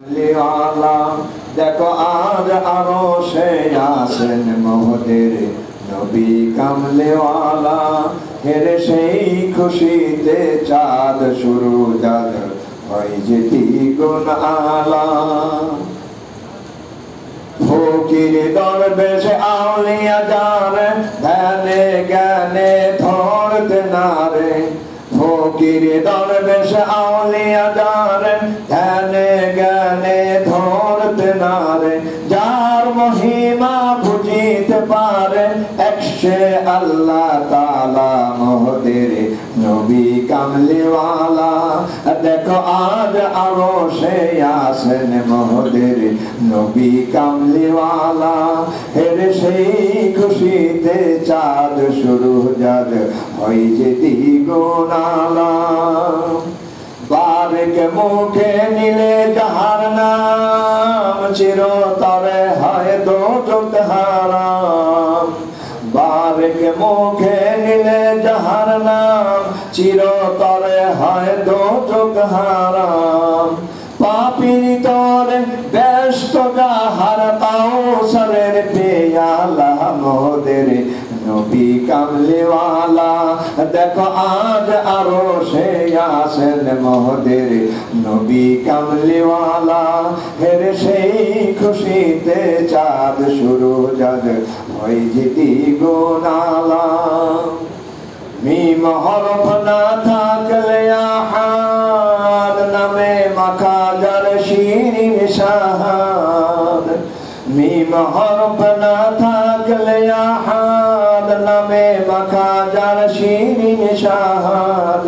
লিওয়ালা দেখো আজ আরো সে আসেন মোহদের নবী কামলেওয়ালা হেরে সেই খুশিতে চাঁদ শুরু জাগ হয় যে দ্বিগুণ আলা ফকির দরবেশ আউলিয়া যারে ধ্যানে জ্ঞানে ধরতে নারে ফকির দরবেশ আউলিয়া যারে ধ্যানে জ্ঞানে ধরতে নারে যার মহিমা বুঝিতে পারে একশে আল্লাহ তাআলা মোহদের নবী কামলিওয়ালা দেখো আজ আরো সে আসেন মোহদের নবী কামলিওয়ালা হেরে সেই খুশিতে চাঁদ শুরু জাগ হয় যে দ্বিগুণ আলা বারেক মুখে নিলে যাহার নাম চিরতরে হয় দোজখ হারাম বারেক মুখে নিলে যাহার নাম চিরতরে হয় দোজখ হারাম পাপীর তরে ব্যস্ত যাহার কাউসারের পেয়ালা মোদের নবী কামলিওয়ালা দেখো আজ আরো সে আসেন মোদের নবী কামলিওয়ালা হেরে সেই খুশিতে চাঁদ শুরু জাগ হয় যে দ্বিগুণ আলা মিম হরফ না থাকলে আহাদ নামে মাখা যার শিরিন শাহাদ মিম হরফ না থাকলে আহাদ নামে মাখা যার শিরিন শাহাদ